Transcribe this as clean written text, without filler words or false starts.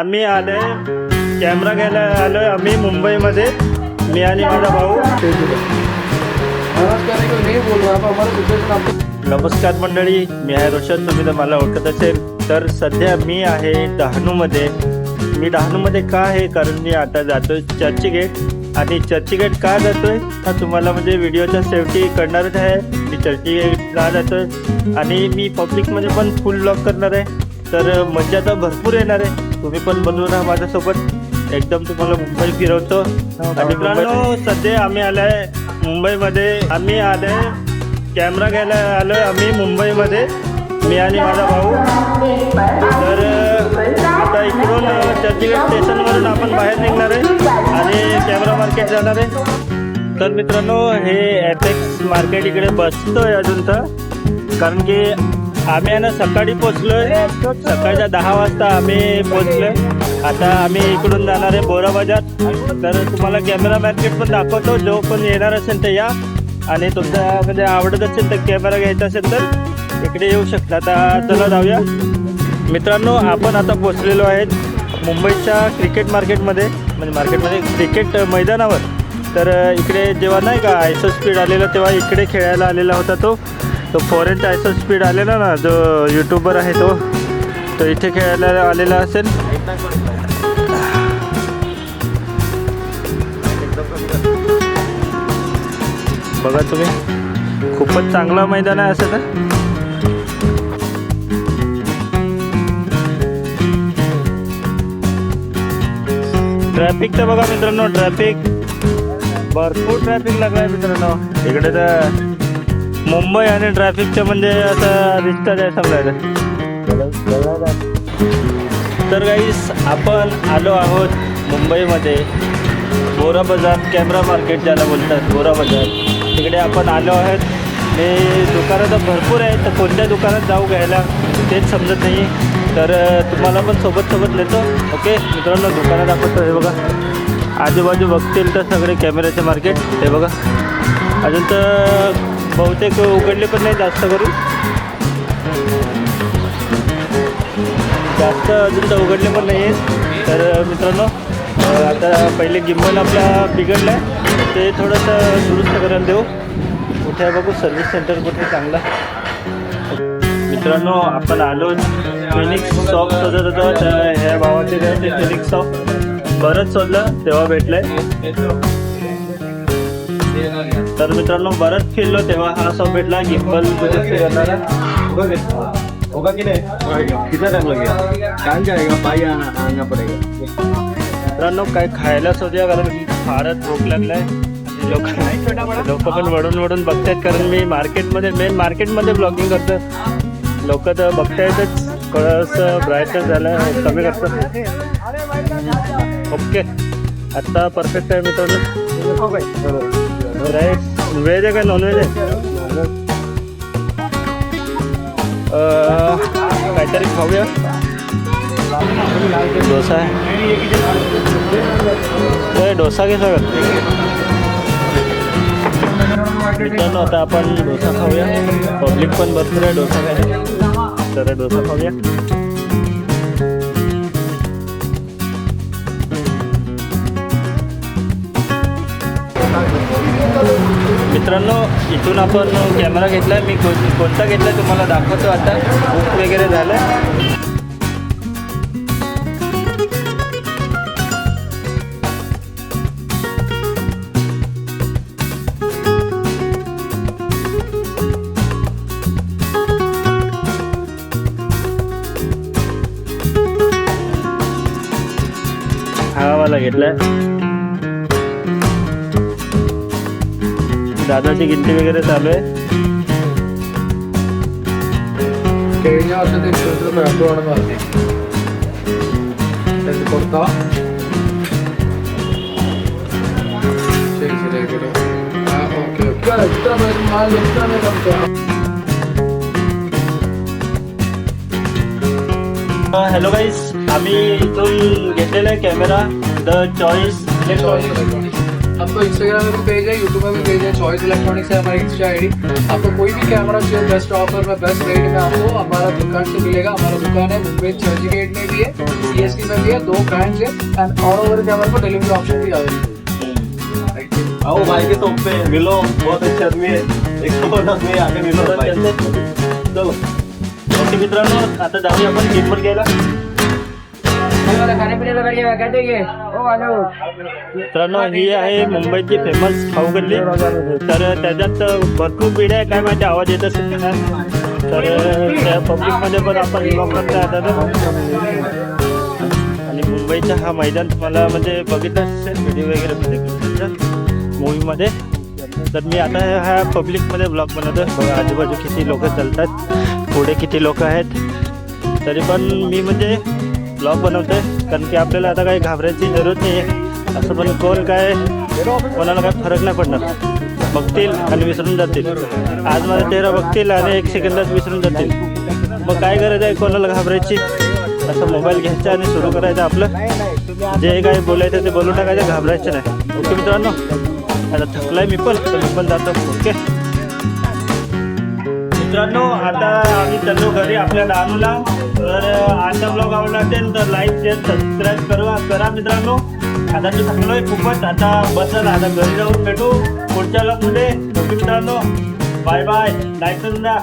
आम्ही आलोय कॅमेरा घ्यायला आलोय आम्ही मुंबईमध्ये, मी आणि माझा भाऊ. नमस्कार मंडळी, मी आहे रोशन. तुम्ही तर मला ओळखत असेल. तर सध्या मी आहे डहाणूमध्ये. मी डहाणूमध्ये का आहे, कारण मी आता जातोय चर्चगेट. आणि चर्चगेट का जातोय हा तुम्हाला म्हणजे व्हिडिओच्या शेवटी कळणारच आहे. मी चर्चगेट का जातोय आणि मी पब्लिकमध्ये पण फुल ब्लॉग करणार आहे. तर मजा तर भरपूर येणार आहे. तुम्ही पण बनवून राहा माझ्यासोबत. एकदम तुम्हाला मुंबई फिरवतो. आणि मित्रांनो, सध्या आम्ही आलोय मुंबईमध्ये. आम्ही आलोय कॅमेरा घ्यायला आलोय आम्ही मुंबईमध्ये, मी आणि माझा भाऊ. तर आता इकडून चर्चगेट स्टेशनवरून आपण बाहेर निघणार आहे आणि कॅमेरा मार्केट जाणार आहे. तर मित्रांनो, हे एपेक्स मार्केट इकडे बसतोय अजून तर, कारण की आम्ही ना सकाळी पोचलोय. सकाळच्या 10 वाजता आम्ही पोचलोय. आता आम्ही इकडून जाणार आहे बोरा बाजार. तर तुम्हाला कॅमेरा मार्केट पण दाखवतो. जो पण येणार असेल तर या, आणि तुमचा म्हणजे आवडत असेल तर कॅमेरा घ्यायचा असेल तर इकडे येऊ शकता. आता चला जाऊया. मित्रांनो, आपण आता पोचलेलो आहेत मुंबईच्या क्रिकेट मार्केटमध्ये, म्हणजे मार्केटमध्ये क्रिकेट मैदानावर. तर इकडे जेव्हा नाही का आयसो स्पीड आलेला, तेव्हा इकडे खेळायला आलेला होता तो फॉरेनचा आयसो स्पीड आलेला ना, जो यूट्यूबर आहे तो इथे खेळायला आलेला असेल. बघा तुम्ही, खूपच चांगला मैदान आहे असं. तर ट्रॅफिक तर बघा मित्रांनो, भरपूर ट्रॅफिक लागला आहे मित्रांनो इकडे. तर मुंबई आणि ट्रॅफिकचं म्हणजे आता रिश्ताच आहे समजायचं. तर गाईस, आपण आलो आहोत मुंबईमध्ये बोरा बाजार, कॅमेरा मार्केट ज्याला बोलतात, बोरा बाजार. तिकडे आपण आलो आहोत. हे दुकानं तर भरपूर आहेत. तर कोणत्या दुकानात जाऊ घ्यायला तेच समजत नाही. तर तुम्हाला पण सोबत नेतो. ओके मित्रांनो, दुकानात दाखवतो. हे बघा, आजूबाजू बघतील तर सगळे कॅमेऱ्याचे मार्केट. हे बघा, अजून तर बहुतेक उघडले पण नाही जास्त करून. जास्त अजून तर उघडले पण नाही आहेत. तर मित्रांनो, आता पहिले गिम्बल आपला बिघडला आहे, ते थोडंसं दुरुस्त करायला देऊ. कुठे आहे बघू, सर्व्हिस सेंटर कुठे चांगला. मित्रांनो, आपण आलो फिनिक्स शॉप शोधत होतो. तर ह्या भावाचे ते फिनिक्स शॉप बरंच शोधलं, तेव्हा भेटलंय. तर मित्रांनो, बरंच फिरलो तेव्हा हा शॉप भेटला. गिम्बल करणारा होगा कि नहीं? कितना टाइम लगेगा? टाइम जाएगा, भाई आना पड़ेगा. मित्रांनो, काय खायला शोधूया, कारण फारच भूक लागलाय. लोक पण वळून बघतायत, कारण मी मेन मार्केटमध्ये ब्लॉगिंग करतो. लोक तर बघतायतच. थोडंसं ब्राईटनेस झालं, कमी करतात. ओके, आता परफेक्ट आहे मित्रांनो. राईस व्हेज आहे का नॉनव्हेज आहे? काहीतरी खाऊया. डोसा आहे, डोसा घेतो का मित्रांनो? आता आपण डोसा खाऊया. पब्लिक पण भरपूर आहे डोसा खायला. तर डोसा खाऊया. मित्रांनो, इथून आपण कॅमेरा घेतला आहे. मी कोणता घेतला आहे तुम्हाला दाखवतो. आता बुक वगैरे झालं. हा वाला घेतलाय. दादाची गिनती वगैरे चालू आहे. കഴിഞ്ഞ വർഷത്തെ ഇൻഷുറൻസ് വേണ്ടതാണെന്ന് പറഞ്ഞു. കൊടുത്താ ശരി ശരിയാക്കിട്ടോ. ഓക്കെ എത്ര പേര് മാൽ എത്ര പേര്. हॅलो गाईस, आम्ही इथून घेतलेला आहे कॅमेरा द चॉईस इलेक्ट्रॉनिक्स. हमको इंस्टाग्राम में भी पेज है, यूट्यूब में भी पेज है, चॉइस इलेक्ट्रॉनिक्स है हमारी इंस्टा आईडी। आपको कोई भी कैमरा चाहिए बेस्ट ऑफर में बेस्ट रेट में आपको हमारा दुकान से मिलेगा। हमारा दुकान है मुंबई चर्चगेट में भी है, CST में भी है, 2 ब्रांच है एंड ऑल ओवर इंडिया हमारे को डिलीवरी ऑप्शन भी अवेलेबल है। आओ भाई के टॉप पे मिलो, बहुत अच्छे आदमी है, 150 में आके मिलो भाई। चलो ओके मित्रांनो, आता जाऊया आपण गिफ्ट घ्यायला. मित्रांनो, ही आहे मुंबईची फेमस खाऊगल्ली. तर त्याच्यात भरपूर पिढ्या आहे, काय माहिती आवाज येत असेल का. तर त्या पब्लिकमध्ये पण आपण ब्लॉग करता आता. आणि मुंबईचा हा मैदान तुम्हाला म्हणजे बघितलं असेल व्हिडिओ वगैरे मध्ये मूवीमध्ये. तर मी आता ह्या पब्लिकमध्ये ब्लॉग बनवतो. बघा आजूबाजू किती लोक चालतात, पुढे किती लोक आहेत. तरी पण मी म्हणजे ब्लॉग बनवतो आहे, कारण की आपल्याला आता काही घाबरायची जरूरत नाही आहे. असं पण कोण काय कोणाला काय फरक नाही पडणार. बघतील आणि विसरून जातील. आज माझा चेहरा बघतील आणि 1 सेकंदात विसरून जातील. मग काय गरज आहे कोणाला घाबरायची. असं मोबाईल घ्यायचा आणि सुरू करायचं आपलं जे काही बोलायचं ते बोलून टाकायचं, घाबरायचं नाही. ओके मित्रांनो, आता थकलाय मी पण जातो. ओके मित्रांनो, आता आम्ही चाललो घरी आपल्या डहाणूला. तर आजचा ब्लॉग आवडला असेल तर लाईक शेअर सबस्क्राईब करा मित्रांनो. आता मी थकलोय खूपच, आता बसल. आता घरी जाऊन भेटू पुढच्या ब्लॉगमध्ये. ओके मित्रांनो, बाय बाय. लाईक करून द्या.